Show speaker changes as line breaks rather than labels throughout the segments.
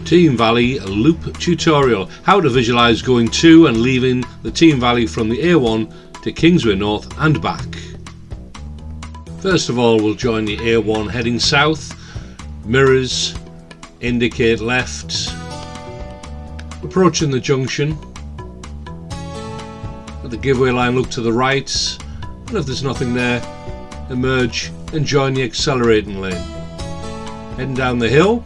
Team Valley loop tutorial, how to visualise going to and leaving the Team Valley from the A1 to Kingsway North and back. First of all, we'll join the A1 heading south, mirrors, indicate left, approaching the junction, at the giveaway line look to the right, and if there's nothing there, emerge and join the accelerating lane. Heading down the hill,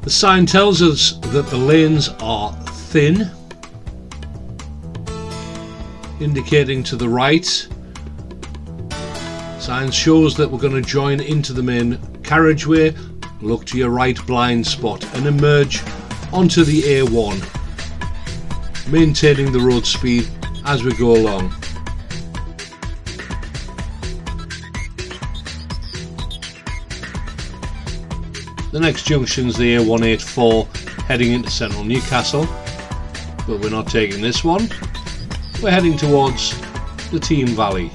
the sign tells us that the lanes are thin, indicating to the right. Sign shows that we're going to join into the main carriageway. Look to your right blind spot and emerge onto the A1, maintaining the road speed as we go along. The next junction is the A184 heading into central Newcastle, but we're not taking this one. We're heading towards the Team Valley.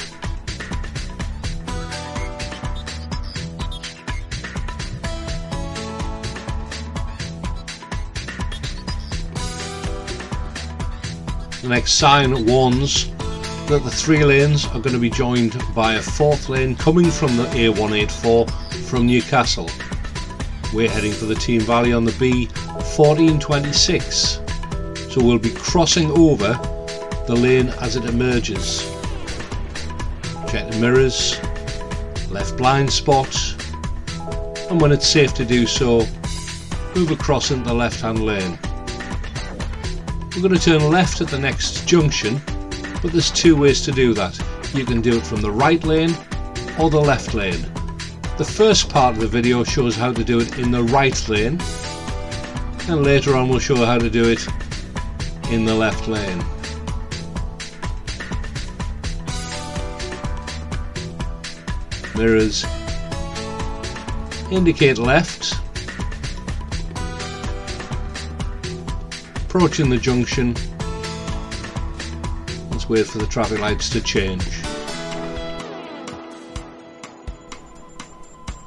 The next sign warns that the 3 lanes are going to be joined by a 4th lane coming from the A184 from Newcastle. We're heading for the Team Valley on the B1426, so we'll be crossing over the lane as it emerges. Check the mirrors, left blind spot, and when it's safe to do so, move across into the left hand lane. We're going to turn left at the next junction, but there's 2 ways to do that. You can do it from the right lane or the left lane. The first part of the video shows how to do it in the right lane, and later on we'll show how to do it in the left lane. Mirrors, indicate left, approaching the junction. Let's wait for the traffic lights to change.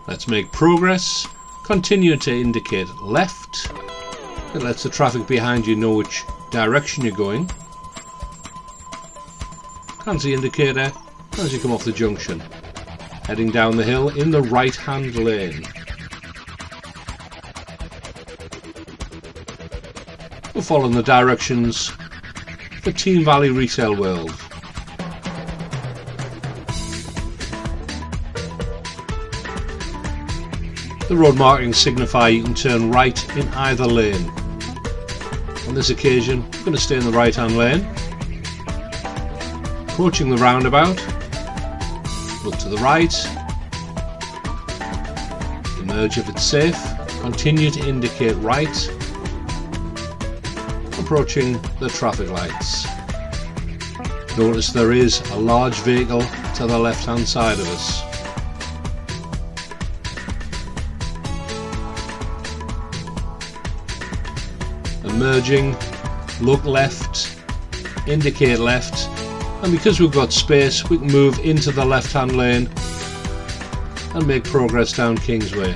Let's make progress. Continue to indicate left. It lets the traffic behind you know which direction you're going. Cancel the indicator as you come off the junction. Heading down the hill in the right hand lane. We're following the directions for Team Valley Retail World. The road markings signify you can turn right in either lane. On this occasion, I'm going to stay in the right hand lane. Approaching the roundabout, look to the right, emerge if it's safe, continue to indicate right, approaching the traffic lights. Notice there is a large vehicle to the left hand side of us. Emerging, look left, indicate left, and because we've got space we can move into the left hand lane and make progress down Kingsway.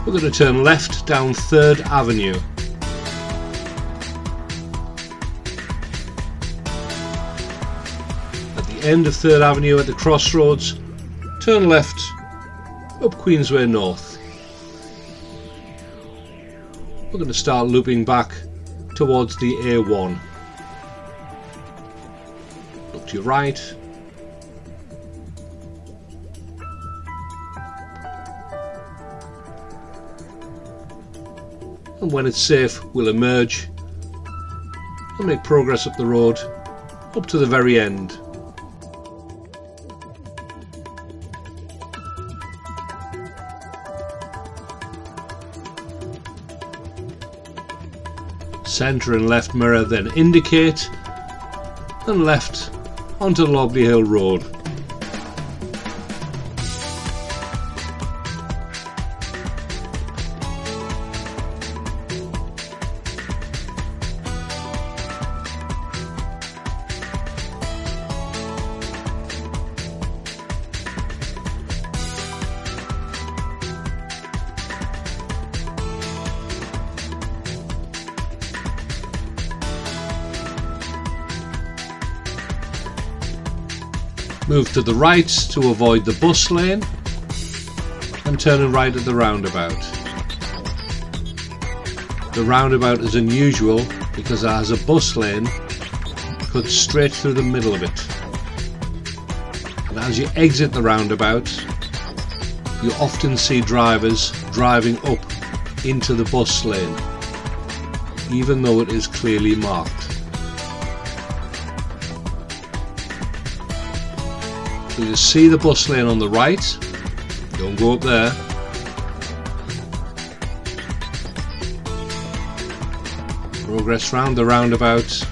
We're going to turn left down 3rd Avenue. At the end of 3rd Avenue at the crossroads, turn left up Queensway North. We're going to start looping back towards the A1. Look to your right. And when it's safe, we'll emerge and make progress up the road up to the very end. Centre and left mirror, then indicate, and left onto Lobley Hill Road. Move to the right to avoid the bus lane and turning right at the roundabout. The roundabout is unusual because it has a bus lane cut straight through the middle of it. And as you exit the roundabout, you often see drivers driving up into the bus lane, even though it is clearly marked. So you see the bus lane on the right, don't go up there. Progress round the roundabout.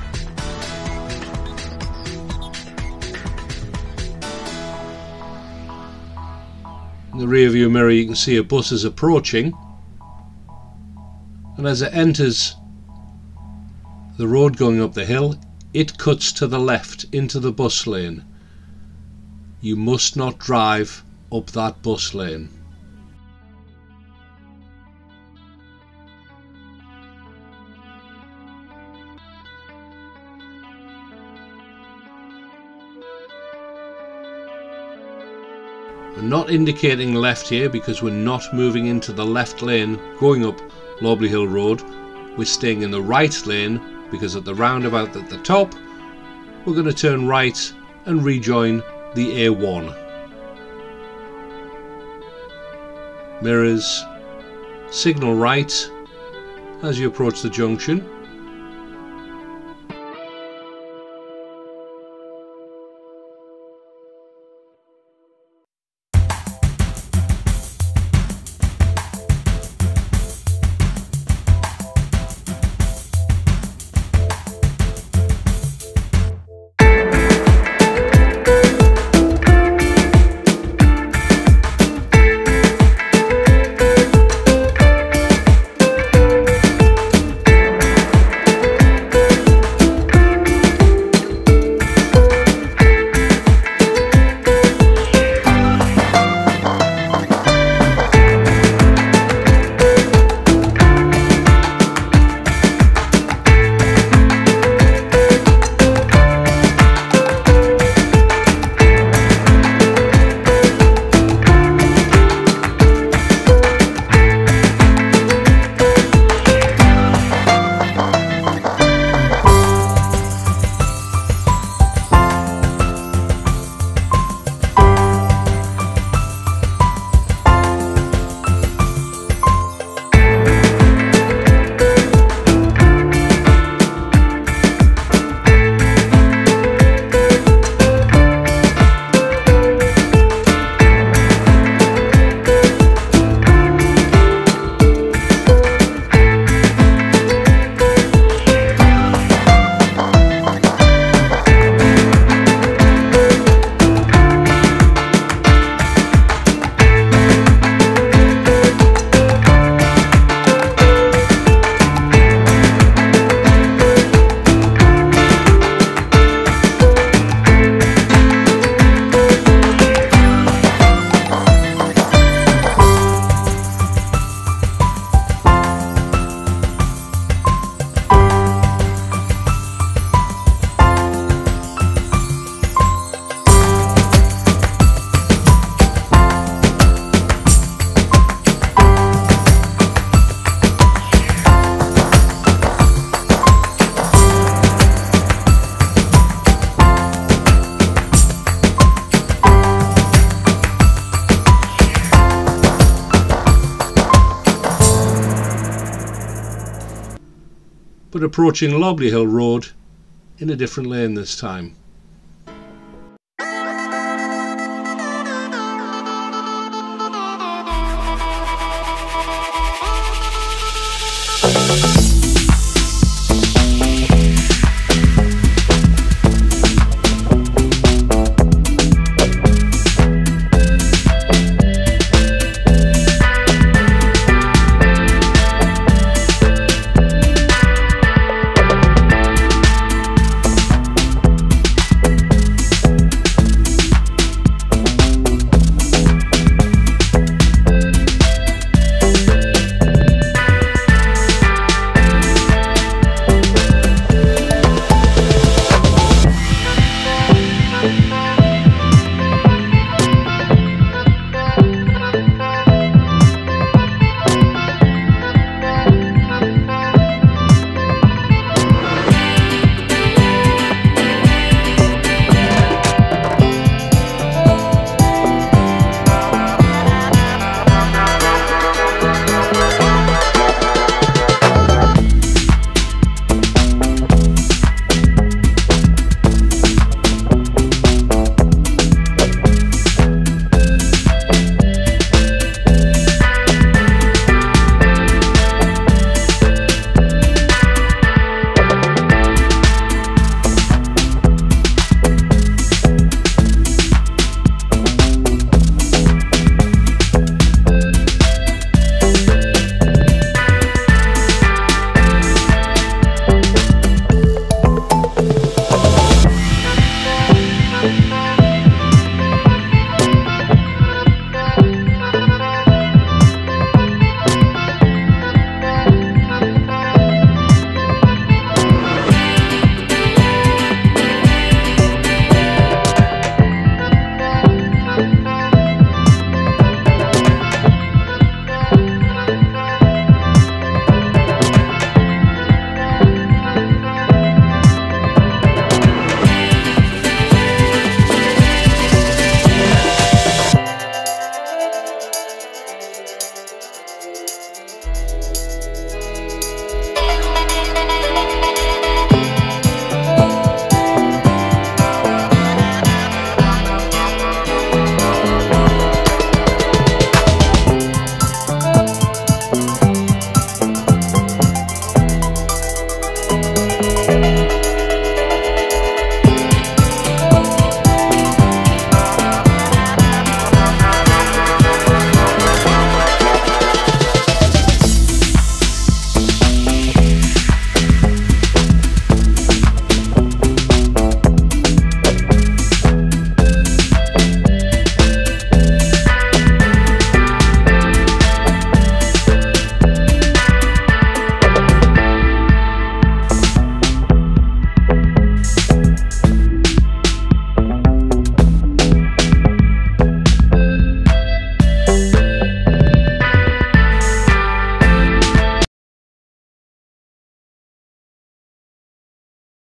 In the rear view mirror you can see a bus is approaching, and as it enters the road going up the hill, it cuts to the left into the bus lane. You must not drive up that bus lane. We're not indicating left here because we're not moving into the left lane going up Lobley Hill Road. We're staying in the right lane because at the roundabout at the top we're going to turn right and rejoin the A1. Mirrors, signal right as you approach the junction. But approaching Lobley Hill Road in a different lane this time.